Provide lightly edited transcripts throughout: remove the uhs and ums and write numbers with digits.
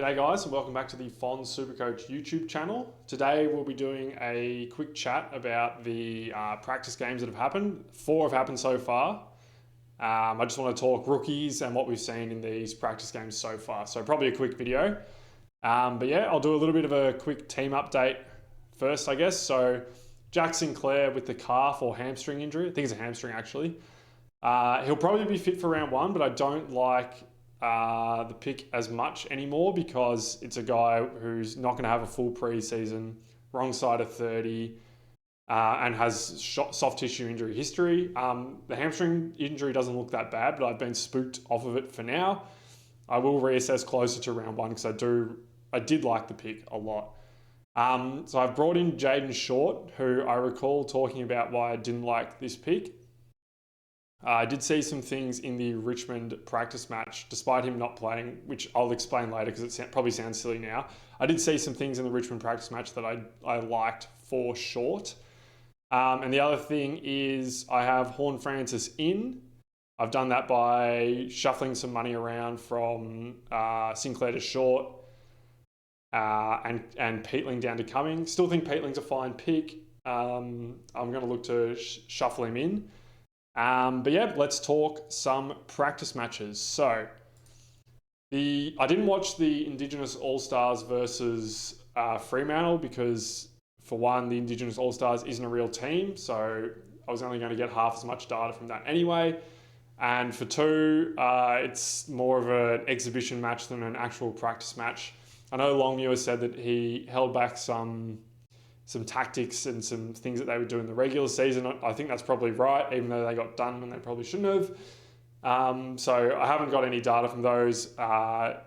G'day guys and welcome back to the Fon Supercoach YouTube channel. Today we'll be doing a quick chat about the practice games that have happened. 4 have happened so far. I just want to talk rookies and what we've seen in these practice games so far. So probably a quick video. But yeah, I'll do a little bit of a quick team update first, I guess. So Jack Sinclair with the calf or hamstring injury. I think it's a hamstring actually. He'll probably be fit for round 1, but I don't like the pick as much anymore because it's a guy who's not going to have a full preseason, wrong side of 30, and has soft tissue injury history. The hamstring injury doesn't look that bad, but I've been spooked off of it for now. I will reassess closer to round 1 because I did like the pick a lot. So I've brought in Jaden Short, who I recall talking about why I didn't like this pick. I did see some things in the Richmond practice match, despite him not playing, which I'll explain later because it probably sounds silly now. I did see some things in the Richmond practice match that I liked for Short. And the other thing is I have Horn Francis in. I've done that by shuffling some money around from Sinclair to Short and Peatling down to Cumming. Still think Peatling's a fine pick. I'm going to look to shuffle him in. But yeah, let's talk some practice matches. So I didn't watch the Indigenous All-Stars versus Fremantle because, for one, the Indigenous All-Stars isn't a real team, so I was only going to get half as much data from that anyway. And for 2, it's more of an exhibition match than an actual practice match. I know Longmuir said that he held back some tactics and some things that they would do in the regular season. I think that's probably right, even though they got done when they probably shouldn't have. So I haven't got any data from those.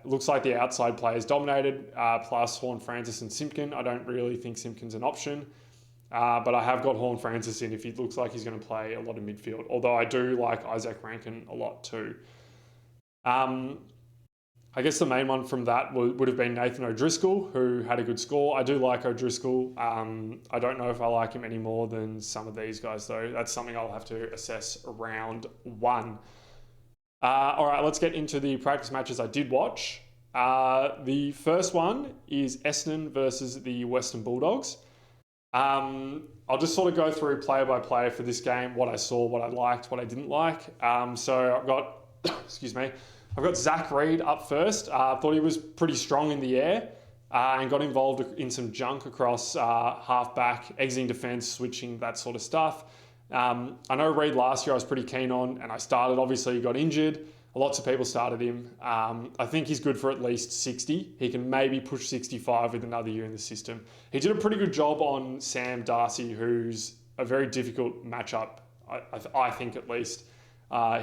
Looks like the outside players dominated, plus Horn Francis and Simpkin. I don't really think Simpkin's an option, but I have got Horn Francis in if he looks like he's going to play a lot of midfield, although I do like Isaac Rankin a lot too. I guess the main one from that would have been Nathan O'Driscoll, who had a good score. I do like O'Driscoll. I don't know if I like him any more than some of these guys, though. That's something I'll have to assess round 1. All right, let's get into the practice matches I did watch. The first one is Essendon versus the Western Bulldogs. I'll just sort of go through player by player for this game, what I saw, what I liked, what I didn't like. So I've got, excuse me, I've got Zach Reid up first. Thought he was pretty strong in the air and got involved in some junk across half-back, exiting defence, switching, that sort of stuff. I know Reid last year I was pretty keen on, and I started. Obviously, he got injured. Lots of people started him. I think he's good for at least 60. He can maybe push 65 with another year in the system. He did a pretty good job on Sam Darcy, who's a very difficult matchup, I think at least.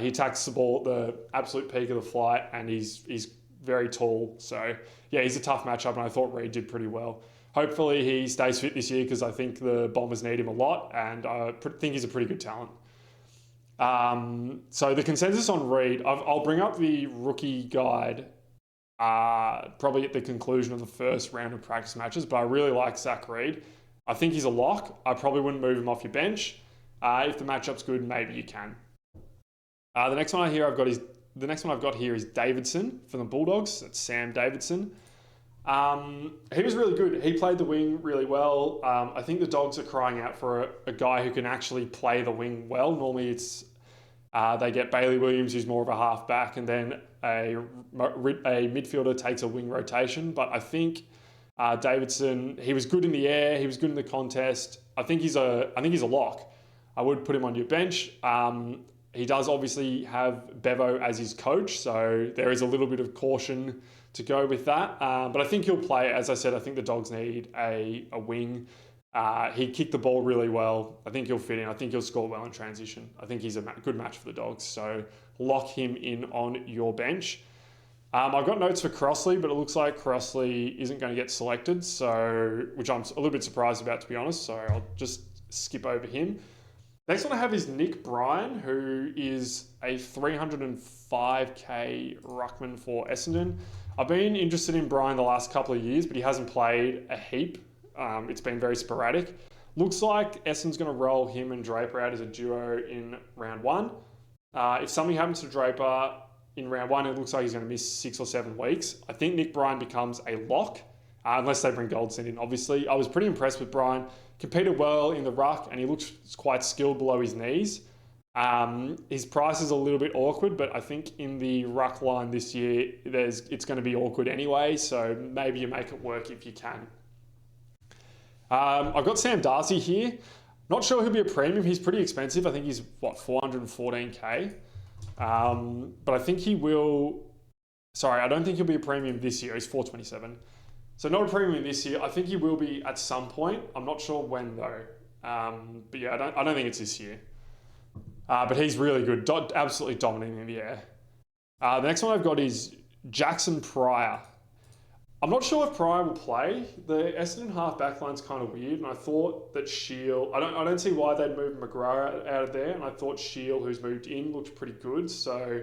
He attacks the ball at the absolute peak of the flight, and he's very tall. So, yeah, he's a tough matchup, and I thought Reid did pretty well. Hopefully he stays fit this year because I think the Bombers need him a lot, and I think he's a pretty good talent. So the consensus on Reid, I'll bring up the rookie guide probably at the conclusion of the first round of practice matches, but I really like Zach Reid. I think he's a lock. I probably wouldn't move him off your bench. If the matchup's good, maybe you can. The next one I've got here is Davidson from the Bulldogs. That's Sam Davidson. He was really good. He played the wing really well. I think the Dogs are crying out for a guy who can actually play the wing well. Normally it's they get Bailey Williams, who's more of a half-back, and then a midfielder takes a wing rotation. But I think Davidson, he was good in the air. He was good in the contest. I think he's a lock. I would put him on your bench. He does obviously have Bevo as his coach, so there is a little bit of caution to go with that. But I think he'll play. As I said, I think the Dogs need a wing. He kicked the ball really well. I think he'll fit in. I think he'll score well in transition. I think he's a good match for the Dogs, so lock him in on your bench. I've got notes for Crossley, but it looks like Crossley isn't going to get selected, so which I'm a little bit surprised about, to be honest, so I'll just skip over him. Next one I have is Nick Bryan, who is a 305k ruckman for Essendon. I've been interested in Bryan the last couple of years, but he hasn't played a heap. It's been very sporadic. Looks like Essendon's going to roll him and Draper out as a duo in round 1. If something happens to Draper, in round one. It looks like he's going to miss 6 or 7 weeks. I think Nick Bryan becomes a lock, unless they bring Goldson in, obviously. I was pretty impressed with Bryan. Competed well in the ruck, and he looks quite skilled below his knees. His price is a little bit awkward, but I think in the ruck line this year, it's going to be awkward anyway, so maybe you make it work if you can. I've got Sam Darcy here. Not sure he'll be a premium. He's pretty expensive. I think he's, 414k? But I think he will... Sorry, I don't think he'll be a premium this year. He's 427. So not a premium this year. I think he will be at some point. I'm not sure when, though. But yeah, I don't think it's this year. But he's really good. Absolutely dominating in the air. The next one I've got is Jackson Pryor. I'm not sure if Pryor will play. The Essendon half back line's kind of weird, and I thought that Shield... I don't see why they'd move McGrath out of there, and I thought Shield, who's moved in, looked pretty good. So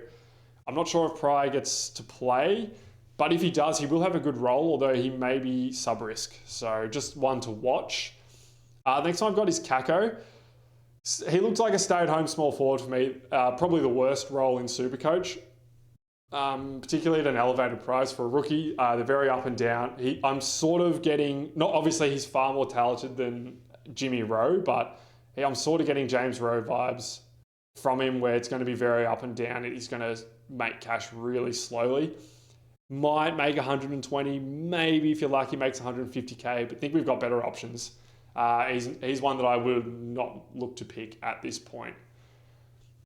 I'm not sure if Pryor gets to play, but if he does, he will have a good role, although he may be sub-risk. So just one to watch. The next one I've got is Kako. He looks like a stay-at-home small forward for me. Probably the worst role in Supercoach. Particularly at an elevated price for a rookie. They're very up and down. I'm sort of getting, not obviously he's far more talented than Jimmy Rowe, but I'm sort of getting James Rowe vibes from him, where it's going to be very up and down. He's going to make cash really slowly. Might make 120, maybe if you're lucky makes 150k, but I think we've got better options. He's one that I would not look to pick at this point.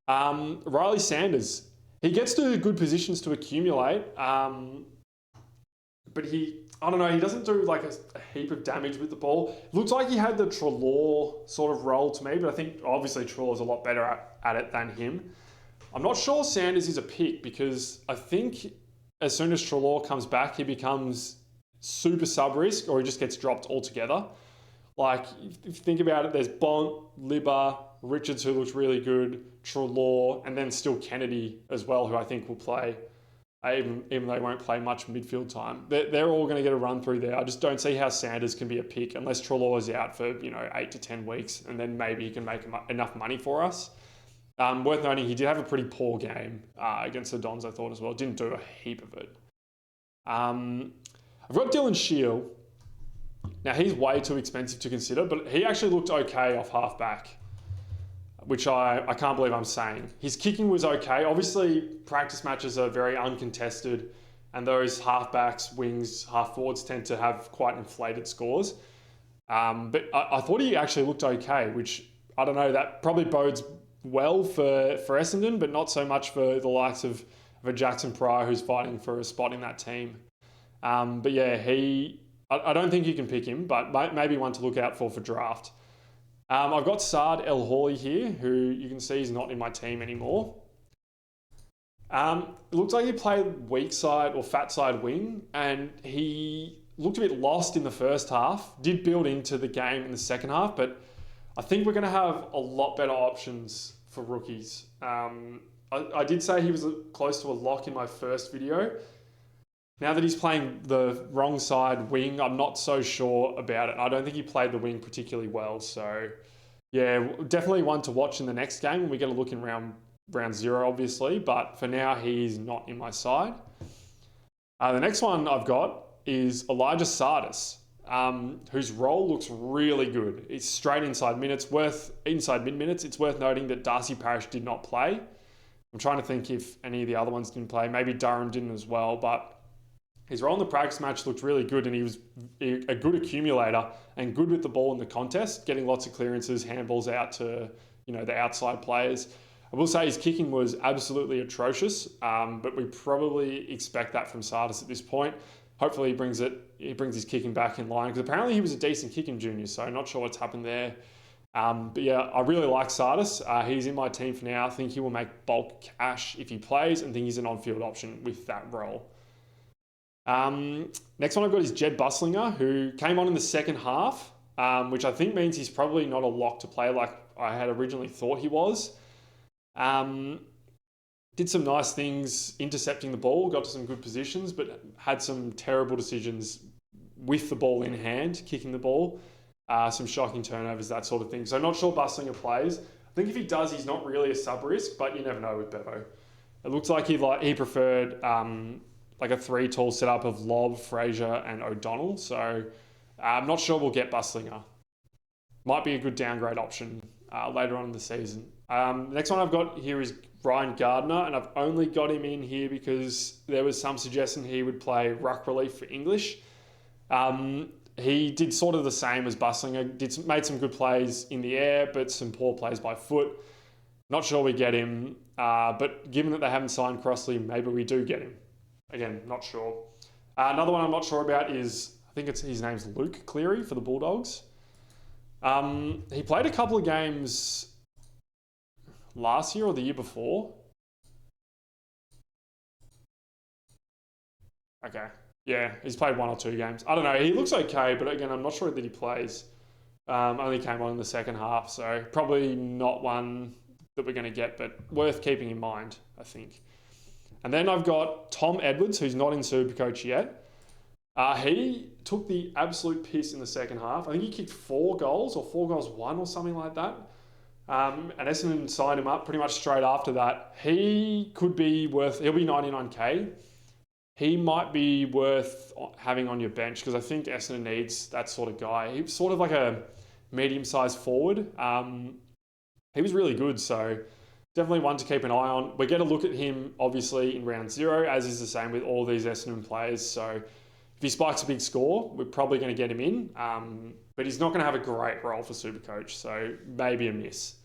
Riley Sanders. He gets to good positions to accumulate, but he doesn't do like a heap of damage with the ball. Looks like he had the Treloar sort of role to me, but I think obviously Treloar's a lot better at it than him. I'm not sure Sanders is a pick, because I think as soon as Treloar comes back, he becomes super sub-risk, or he just gets dropped altogether. Like, if you think about it, there's Bont, Libba, Richards, who looks really good, Treloar, and then still Kennedy as well, who I think will play, even though they won't play much midfield time. They're all going to get a run through there. I just don't see how Sanders can be a pick unless Treloar is out for 8 to 10 weeks, and then maybe he can make enough money for us. Worth noting, he did have a pretty poor game against the Dons, I thought, as well. Didn't do a heap of it. I've got Dylan Shield. Now, he's way too expensive to consider, but he actually looked okay off half-back, which I can't believe I'm saying. His kicking was okay. Obviously, practice matches are very uncontested, and those half-backs, wings, half-forwards tend to have quite inflated scores. But I thought he actually looked okay, which, I don't know, that probably bodes well for Essendon, but not so much for the likes of a Jackson Pryor, who's fighting for a spot in that team. But yeah, I don't think you can pick him, but maybe one to look out for draft. I've got Saad El Hawley here, who you can see is not in my team anymore. It looks like he played weak side or fat side wing, and he looked a bit lost in the first half. Did build into the game in the second half, but I think we're going to have a lot better options for rookies. I did say he was close to a lock in my first video. Now that he's playing the wrong side wing, I'm not so sure about it. I don't think he played the wing particularly well. So, yeah, definitely one to watch in the next game. And we get a look in round 0, obviously. But for now, he's not in my side. The next one I've got is Elijah Sardis, whose role looks really good. It's straight inside mid-minutes. It's worth noting that Darcy Parish did not play. I'm trying to think if any of the other ones didn't play. Maybe Durham didn't as well, but his role in the practice match looked really good, and he was a good accumulator and good with the ball in the contest, getting lots of clearances, handballs out to the outside players. I will say his kicking was absolutely atrocious, but we probably expect that from Sardis at this point. Hopefully he brings his kicking back in line, because apparently he was a decent kicking junior, so I'm not sure what's happened there. But yeah, I really like Sardis. He's in my team for now. I think he will make bulk cash if he plays, and think he's an on-field option with that role. Next one I've got is Jed Buslinger, who came on in the second half, which I think means he's probably not a lock to play like I had originally thought he was. Did some nice things intercepting the ball, got to some good positions, but had some terrible decisions with the ball in hand, kicking the ball, some shocking turnovers, that sort of thing. So not sure Buslinger plays. I think if he does, he's not really a sub-risk, but you never know with Bevo. It looks like he preferred like a 3 tall setup of Lobb, Fraser, and O'Donnell. So I'm not sure we'll get Buslinger. Might be a good downgrade option later on in the season. The next one I've got here is Ryan Gardner, and I've only got him in here because there was some suggestion he would play ruck relief for English. He did sort of the same as Buslinger, made some good plays in the air, but some poor plays by foot. Not sure we get him, but given that they haven't signed Crossley, maybe we do get him. Again, not sure. Another one I'm not sure about is, I think his name's Luke Cleary for the Bulldogs. He played a couple of games last year or the year before. Okay. Yeah, he's played 1 or 2 games. I don't know. He looks okay, but again, I'm not sure that he plays. Only came on in the second half, so probably not one that we're going to get, but worth keeping in mind, I think. And then I've got Tom Edwards, who's not in Supercoach yet. He took the absolute piss in the second half. I think he kicked 4 goals or 4 goals 1 or something like that. And Essendon signed him up pretty much straight after that. He'll be 99k. He might be worth having on your bench because I think Essendon needs that sort of guy. He's sort of like a medium-sized forward. He was really good, so definitely one to keep an eye on. We get a look at him, obviously, in round 0, as is the same with all these Essendon players. So if he spikes a big score, we're probably going to get him in. But he's not going to have a great role for Supercoach, so maybe a miss.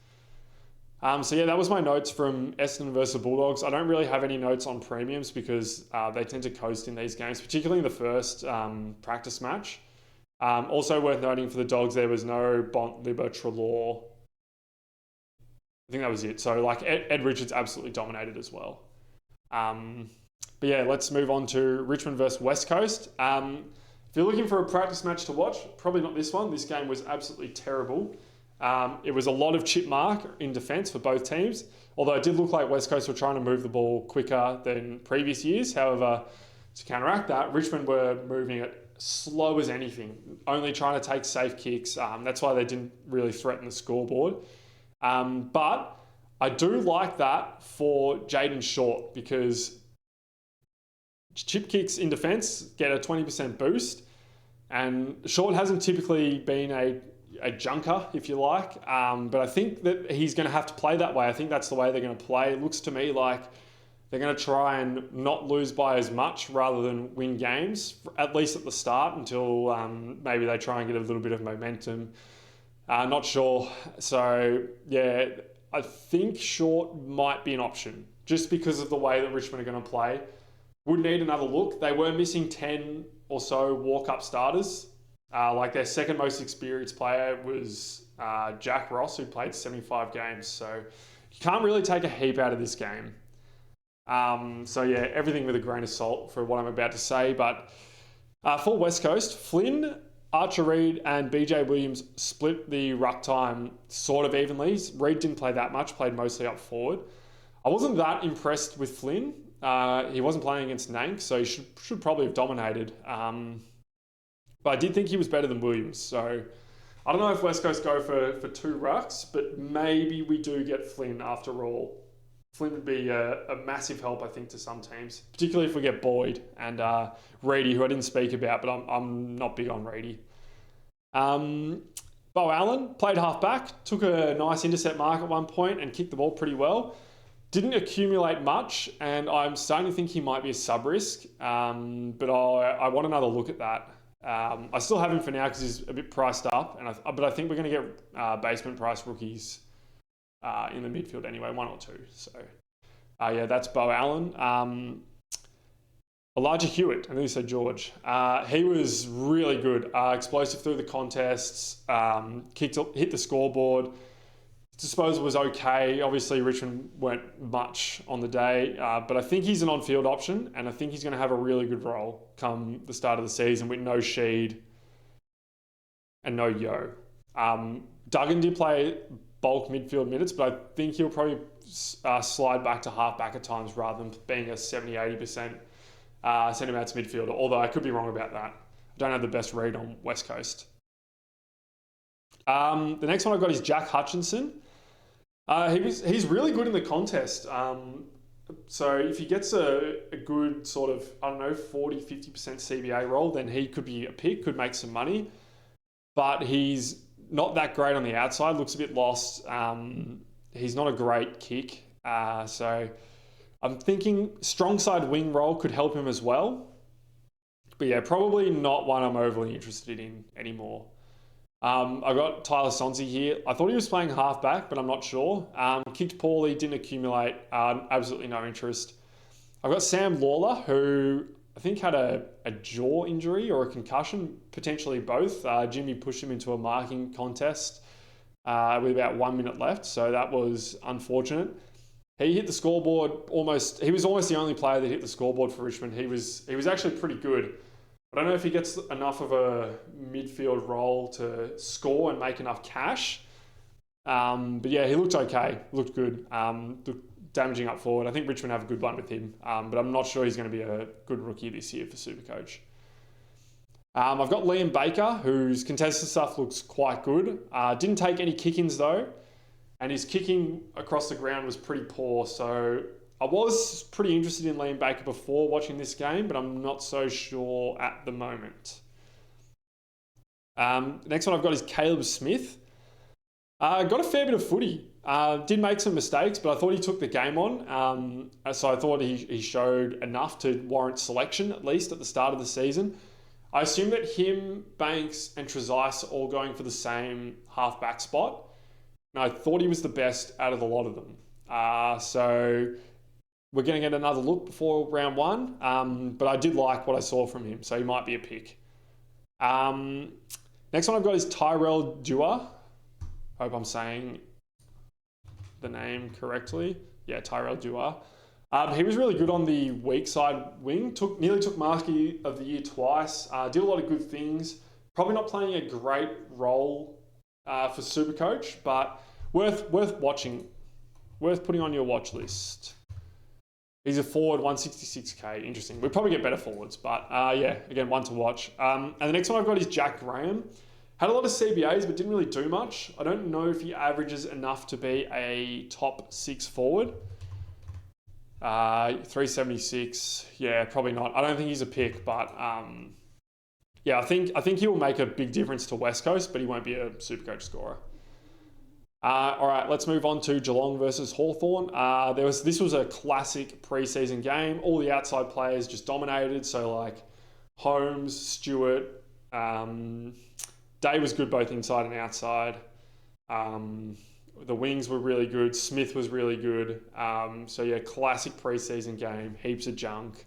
So yeah, that was my notes from Essendon versus Bulldogs. I don't really have any notes on premiums because they tend to coast in these games, particularly in the first practice match. Also worth noting for the Dogs, there was no Bont, Libba, Treloar. I think that was it. So like Ed Richards absolutely dominated as well. But yeah, let's move on to Richmond versus West Coast. If you're looking for a practice match to watch, probably not this one. This game was absolutely terrible. It was a lot of chip mark in defence for both teams, although it did look like West Coast were trying to move the ball quicker than previous years. However, to counteract that, Richmond were moving it slow as anything, only trying to take safe kicks. That's why they didn't really threaten the scoreboard. But I do like that for Jaden Short because chip kicks in defence get a 20% boost, and Short hasn't typically been a junker, if you like, but I think that he's going to have to play that way. I think that's the way they're going to play. It looks to me like they're going to try and not lose by as much rather than win games, at least at the start, until maybe they try and get a little bit of momentum. Not sure. So, yeah, I think Short might be an option just because of the way that Richmond are going to play. Would need another look. They were missing 10 or so walk-up starters. Like their second most experienced player was Jack Ross, who played 75 games. So you can't really take a heap out of this game. So yeah, everything with a grain of salt for what I'm about to say. But for West Coast, Flynn, Archer Reid and BJ Williams split the ruck time sort of evenly. Reid didn't play that much, played mostly up forward. I wasn't that impressed with Flynn. He wasn't playing against Nank, so he should probably have dominated. But I did think he was better than Williams. So I don't know if West Coast go for 2 rucks, but maybe we do get Flynn after all. Flynn would be a massive help, I think, to some teams, particularly if we get Boyd and Reedy, who I didn't speak about, but I'm not big on Reedy. Bo Allen played half-back, took a nice intercept mark at one point and kicked the ball pretty well. Didn't accumulate much, and I'm starting to think he might be a sub-risk, but I want another look at that. I still have him for now because he's a bit priced up, but I think we're going to get basement price rookies in the midfield anyway, 1 or 2. So, yeah, that's Bo Allen. Elijah Hewitt, I think you said George. He was really good, explosive through the contests, hit the scoreboard. Disposal was okay. Obviously, Richmond weren't much on the day, but I think he's an on-field option, and I think he's going to have a really good role come the start of the season with no Sheed and no Yo. Duggan did play bulk midfield minutes, but I think he'll probably slide back to half-back at times rather than being a 70-80% centre-backs midfielder, although I could be wrong about that. I don't have the best read on West Coast. The next one I've got is Jack Hutchinson. He's really good in the contest. So if he gets a good sort of, I don't know, 40-50% CBA role, then he could be a pick, could make some money. But he's not that great on the outside, looks a bit lost. He's not a great kick. So I'm thinking strong side wing role could help him as well. But yeah, probably not one I'm overly interested in anymore. I've got Tyler Sonsie here. I thought he was playing halfback, but I'm not sure. Kicked poorly, didn't accumulate, absolutely no interest. I've got Sam Lawler, who I think had a jaw injury or a concussion, potentially both. Jimmy pushed him into a marking contest with about 1 minute left, so that was unfortunate. He hit the scoreboard he was almost the only player that hit the scoreboard for Richmond. He was actually pretty good. I don't know if he gets enough of a midfield role to score and make enough cash. But yeah, he looked okay. Looked good. Looked damaging up forward. I think Richmond have a good one with him. But I'm not sure he's going to be a good rookie this year for Supercoach. I've got Liam Baker, whose contested stuff looks quite good. Didn't take any kick-ins though. And his kicking across the ground was pretty poor. So I was pretty interested in Liam Baker before watching this game, but I'm not so sure at the moment. Next one I've got is Caleb Smith. Got a fair bit of footy. Did make some mistakes, but I thought he took the game on. So I thought he showed enough to warrant selection, at least at the start of the season. I assume that him, Banks and Trezise are all going for the same half-back spot. And I thought he was the best out of the lot of them. So we're going to get another look before round one, but I did like what I saw from him, so he might be a pick. Next one I've got is Tyrell Dewar. Hope I'm saying the name correctly. Yeah, Tyrell Dewar. He was really good on the weak side wing. Nearly took Marquee of the Year twice. Did a lot of good things. Probably not playing a great role for Supercoach, but worth watching. Worth putting on your watch list. He's a forward, 166k. Interesting. We'll probably get better forwards, but yeah, again, one to watch. And the next one I've got is Jack Graham. Had a lot of CBAs, but didn't really do much. I don't know if he averages enough to be a top 6 forward. 376. Yeah, probably not. I don't think he's a pick, but yeah, I think he will make a big difference to West Coast, but he won't be a Supercoach scorer. All right, let's move on to Geelong versus Hawthorn. This was a classic preseason game. All the outside players just dominated. So like Holmes, Stewart, Day was good both inside and outside. The wings were really good. Smith was really good. So yeah, classic preseason game. Heaps of junk.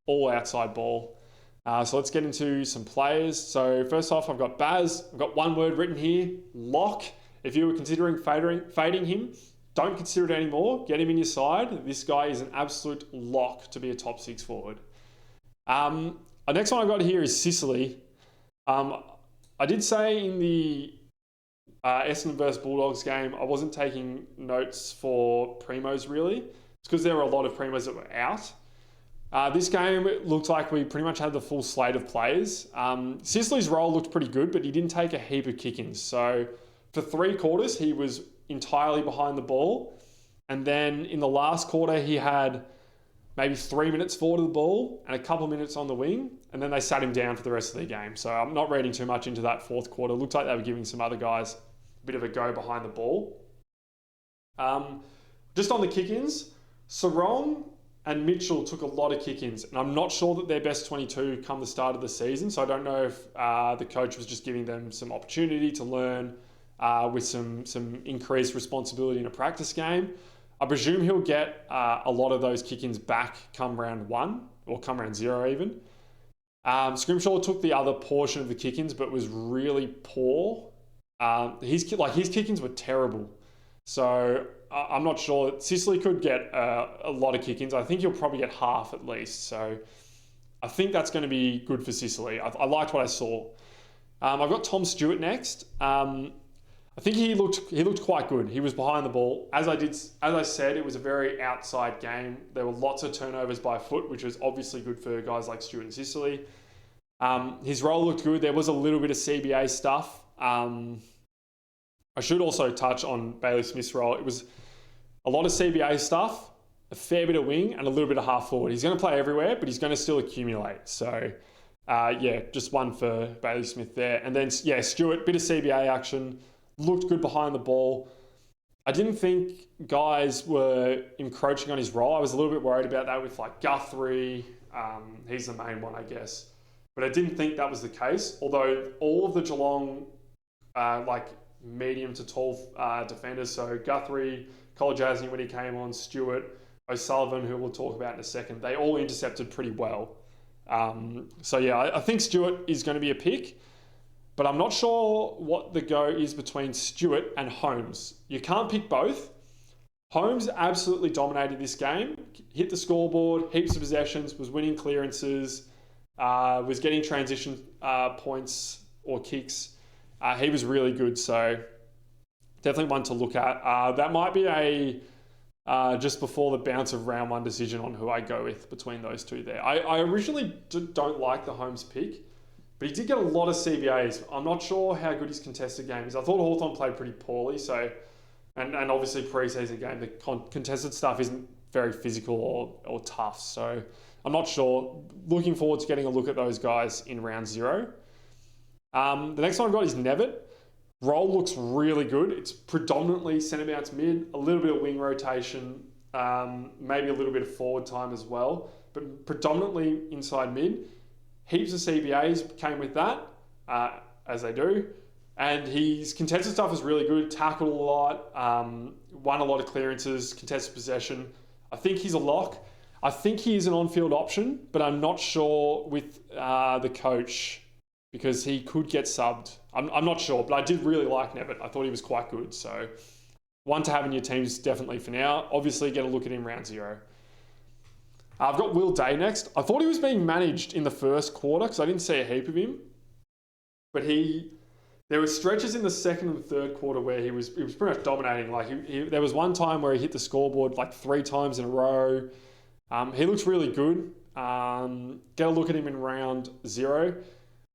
All outside ball. So let's get into some players. So first off, I've got Baz. I've got one word written here. Lock. If you were considering fading him, don't consider it anymore. Get him in your side. This guy is an absolute lock to be a top 6 forward. The next one I've got here is Sicily. I did say in the Essendon versus Bulldogs game, I wasn't taking notes for Primos really. It's because there were a lot of Primos that were out. This game, it looked like we pretty much had the full slate of players. Sicily's role looked pretty good, but he didn't take a heap of kick-ins. So for 3 quarters, he was entirely behind the ball. And then in the last quarter, he had maybe 3 minutes forward of the ball and a couple of minutes on the wing. And then they sat him down for the rest of the game. So I'm not reading too much into that fourth quarter. It looked like they were giving some other guys a bit of a go behind the ball. Just on the kick-ins, Sarong and Mitchell took a lot of kick-ins. And I'm not sure that they're best 22 come the start of the season. So I don't know if the coach was just giving them some opportunity to learn with some increased responsibility in a practice game. I presume he'll get a lot of those kick-ins back come round 1 or come round 0 even. Scrimshaw took the other portion of the kick-ins but was really poor. His kick-ins were terrible. So I'm not sure. Sicily could get a lot of kick-ins. I think he'll probably get half at least. So I think that's going to be good for Sicily. I liked what I saw. I've got Tom Stewart next. I think he looked quite good. He was behind the ball. As I said, it was a very outside game. There were lots of turnovers by foot, which was obviously good for guys like Stewart and Sicily. His role looked good. There was a little bit of CBA stuff. I should also touch on Bailey Smith's role. It was a lot of CBA stuff, a fair bit of wing and a little bit of half forward. He's going to play everywhere, but he's going to still accumulate. So, just one for Bailey Smith there. And then, Stewart, bit of CBA action, looked good behind the ball. I didn't think guys were encroaching on his role. I was a little bit worried about that with like Guthrie. He's the main one, I guess. But I didn't think that was the case. Although all of the Geelong medium to tall defenders, so Guthrie, Kolajasny when he came on, Stewart, O'Sullivan, who we'll talk about in a second, they all intercepted pretty well. I think Stewart is going to be a pick. But I'm not sure what the go is between Stewart and Holmes. You can't pick both. Holmes absolutely dominated this game, hit the scoreboard, heaps of possessions, was winning clearances, was getting transition points or kicks. He was really good, so definitely one to look at. That might be a just before the bounce of round one decision on who I go with between those two there. I originally don't like the Holmes pick, but he did get a lot of CBAs. I'm not sure how good his contested game is. I thought Hawthorn played pretty poorly, and obviously pre-season game, the contested stuff isn't very physical or tough. So I'm not sure. Looking forward to getting a look at those guys in round 0. The next one I've got is Nevitt. Role looks really good. It's predominantly centre bounce mid, a little bit of wing rotation, maybe a little bit of forward time as well, but predominantly inside mid. Heaps of CBAs came with that, as they do. And his contested stuff was really good, tackled a lot, won a lot of clearances, contested possession. I think he's a lock. I think he is an on-field option, but I'm not sure with the coach because he could get subbed. I'm not sure, but I did really like Nevitt. I thought he was quite good. So one to have in your teams definitely for now. Obviously, get a look at him round 0. I've got Will Day next. I thought he was being managed in the first quarter because I didn't see a heap of him. But there were stretches in the second and third quarter where he was pretty much dominating. There was one time where he hit the scoreboard 3 times in a row. He looks really good. Get a look at him in round 0.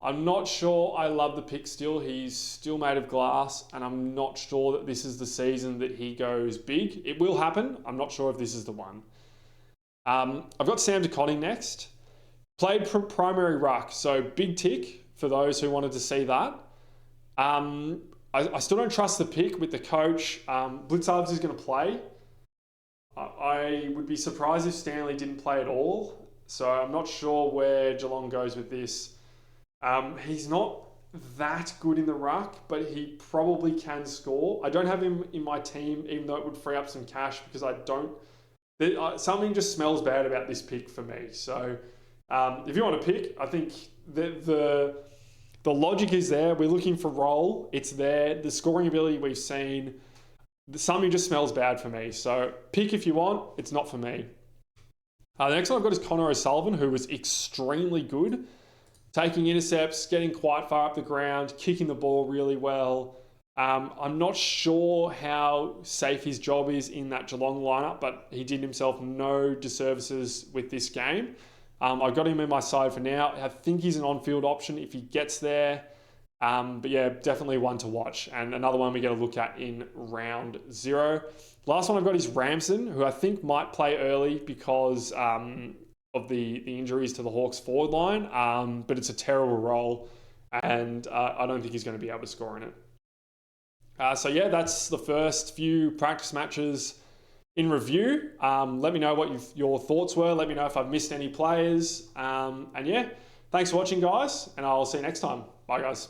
I'm not sure I love the pick still. He's still made of glass, and I'm not sure that this is the season that he goes big. It will happen. I'm not sure if this is the one. I've got Sam DeConning next. Played primary ruck, so big tick for those who wanted to see that. I still don't trust the pick with the coach. Blitzarves is going to play. I would be surprised if Stanley didn't play at all, so I'm not sure where Geelong goes with this. He's not that good in the ruck, but he probably can score. I don't have him in my team, even though it would free up some cash because I don't. Something just smells bad about this pick for me. So if you want to pick, I think the logic is there. We're looking for role. It's there. The scoring ability we've seen. Something just smells bad for me. So pick if you want. It's not for me. The next one I've got is Connor O'Sullivan, who was extremely good. Taking intercepts, getting quite far up the ground, kicking the ball really well. I'm not sure how safe his job is in that Geelong lineup, but he did himself no disservices with this game. I've got him in my side for now. I think he's an on-field option if he gets there. But yeah, definitely one to watch. And another one we get a look at in round 0. Last one I've got is Ramsden, who I think might play early because of the injuries to the Hawks forward line. But it's a terrible role, and I don't think he's going to be able to score in it. That's the first few practice matches in review. Let me know what your thoughts were. Let me know if I've missed any players. Thanks for watching, guys, and I'll see you next time. Bye, guys.